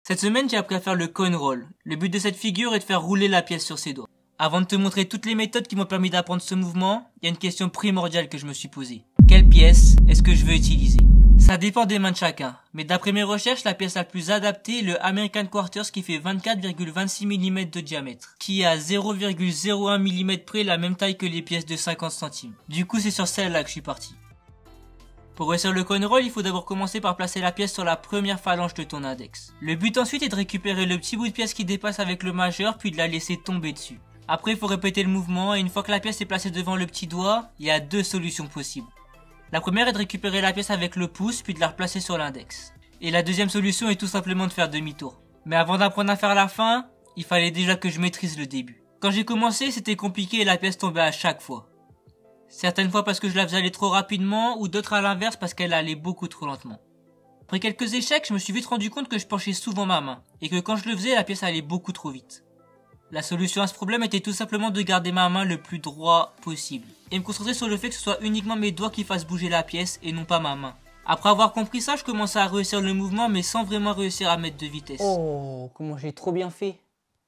Cette semaine, j'ai appris à faire le coin roll. Le but de cette figure est de faire rouler la pièce sur ses doigts. Avant de te montrer toutes les méthodes qui m'ont permis d'apprendre ce mouvement, il y a une question primordiale que je me suis posée. Quelle pièce est-ce que je veux utiliser? Ça dépend des mains de chacun, mais d'après mes recherches, la pièce la plus adaptée est le American Quarters qui fait 24,26 mm de diamètre, qui est à 0,01 mm près la même taille que les pièces de 50 centimes. Du coup, c'est sur celle-là que je suis parti. Pour réussir le coin roll, il faut d'abord commencer par placer la pièce sur la première phalange de ton index. Le but ensuite est de récupérer le petit bout de pièce qui dépasse avec le majeur, puis de la laisser tomber dessus. Après, il faut répéter le mouvement, et une fois que la pièce est placée devant le petit doigt, il y a deux solutions possibles. La première est de récupérer la pièce avec le pouce, puis de la replacer sur l'index. Et la deuxième solution est tout simplement de faire demi-tour. Mais avant d'apprendre à faire la fin, il fallait déjà que je maîtrise le début. Quand j'ai commencé, c'était compliqué et la pièce tombait à chaque fois. Certaines fois parce que je la faisais aller trop rapidement, ou d'autres à l'inverse parce qu'elle allait beaucoup trop lentement. Après quelques échecs, je me suis vite rendu compte que je penchais souvent ma main, et que quand je le faisais, la pièce allait beaucoup trop vite. La solution à ce problème était tout simplement de garder ma main le plus droit possible, et me concentrer sur le fait que ce soit uniquement mes doigts qui fassent bouger la pièce et non pas ma main. Après avoir compris ça, je commençais à réussir le mouvement mais sans vraiment réussir à mettre de vitesse. Oh, comment j'ai trop bien fait.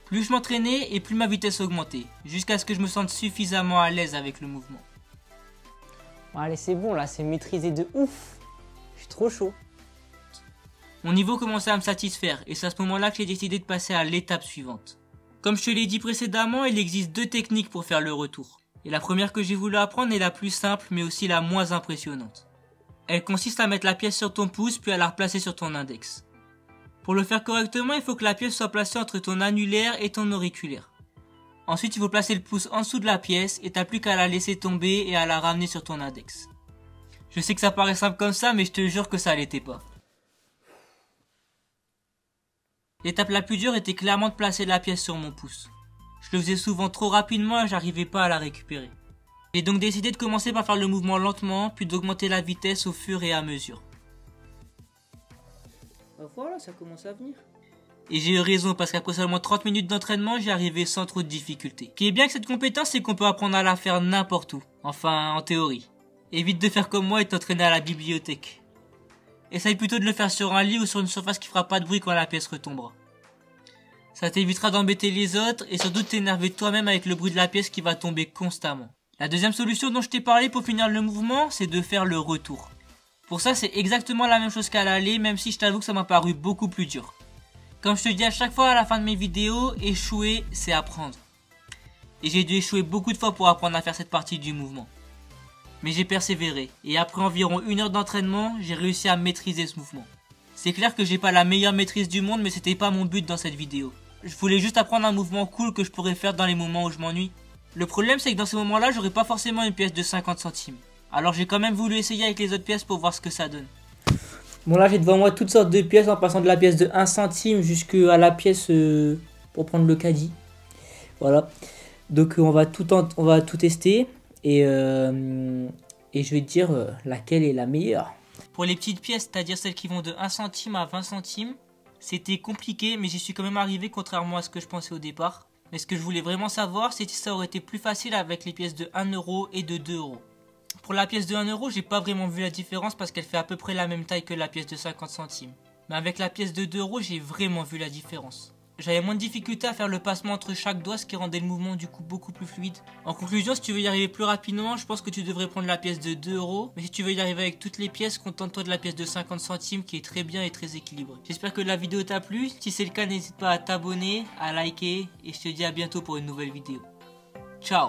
Plus je m'entraînais et plus ma vitesse augmentait, jusqu'à ce que je me sente suffisamment à l'aise avec le mouvement. Bon, allez, c'est bon là, c'est maîtrisé de ouf. Je suis trop chaud. Mon niveau commençait à me satisfaire et c'est à ce moment-là que j'ai décidé de passer à l'étape suivante. Comme je te l'ai dit précédemment, il existe deux techniques pour faire le retour. Et la première que j'ai voulu apprendre est la plus simple mais aussi la moins impressionnante. Elle consiste à mettre la pièce sur ton pouce puis à la replacer sur ton index. Pour le faire correctement, il faut que la pièce soit placée entre ton annulaire et ton auriculaire. Ensuite, il faut placer le pouce en dessous de la pièce et t'as plus qu'à la laisser tomber et à la ramener sur ton index. Je sais que ça paraît simple comme ça mais je te jure que ça l'était pas. L'étape la plus dure était clairement de placer la pièce sur mon pouce. Je le faisais souvent trop rapidement et j'arrivais pas à la récupérer. J'ai donc décidé de commencer par faire le mouvement lentement, puis d'augmenter la vitesse au fur et à mesure. Voilà, ça commence à venir. Et j'ai eu raison parce qu'après seulement 30 minutes d'entraînement, j'y arrivais sans trop de difficultés. Ce qui est bien avec cette compétence, c'est qu'on peut apprendre à la faire n'importe où. Enfin, en théorie. Évite de faire comme moi et t'entraîner à la bibliothèque. Essaye plutôt de le faire sur un lit ou sur une surface qui fera pas de bruit quand la pièce retombera. Ça t'évitera d'embêter les autres et surtout de t'énerver toi-même avec le bruit de la pièce qui va tomber constamment. La deuxième solution dont je t'ai parlé pour finir le mouvement, c'est de faire le retour. Pour ça, c'est exactement la même chose qu'à l'aller, même si je t'avoue que ça m'a paru beaucoup plus dur. Comme je te dis à chaque fois à la fin de mes vidéos, échouer, c'est apprendre. Et j'ai dû échouer beaucoup de fois pour apprendre à faire cette partie du mouvement. Mais j'ai persévéré, et après environ 1 heure d'entraînement, j'ai réussi à maîtriser ce mouvement. C'est clair que j'ai pas la meilleure maîtrise du monde, mais c'était pas mon but dans cette vidéo. Je voulais juste apprendre un mouvement cool que je pourrais faire dans les moments où je m'ennuie. Le problème c'est que dans ces moments-là, j'aurais pas forcément une pièce de 50 centimes. Alors j'ai quand même voulu essayer avec les autres pièces pour voir ce que ça donne. Bon là j'ai devant moi toutes sortes de pièces en passant de la pièce de 1 centime jusqu'à la pièce pour prendre le caddie. Voilà. Donc on va tout tester et je vais te dire laquelle est la meilleure. Pour les petites pièces, c'est-à-dire celles qui vont de 1 centime à 20 centimes, c'était compliqué mais j'y suis quand même arrivé contrairement à ce que je pensais au départ. Mais ce que je voulais vraiment savoir, c'est si ça aurait été plus facile avec les pièces de 1 euro et de 2 euros. Pour la pièce de 1 euro, j'ai pas vraiment vu la différence parce qu'elle fait à peu près la même taille que la pièce de 50 centimes. Mais avec la pièce de 2 euros, j'ai vraiment vu la différence. J'avais moins de difficulté à faire le passement entre chaque doigt, ce qui rendait le mouvement du coup beaucoup plus fluide. En conclusion, si tu veux y arriver plus rapidement, je pense que tu devrais prendre la pièce de 2 euros. Mais si tu veux y arriver avec toutes les pièces, contente-toi de la pièce de 50 centimes qui est très bien et très équilibrée. J'espère que la vidéo t'a plu. Si c'est le cas, n'hésite pas à t'abonner, à liker et je te dis à bientôt pour une nouvelle vidéo. Ciao!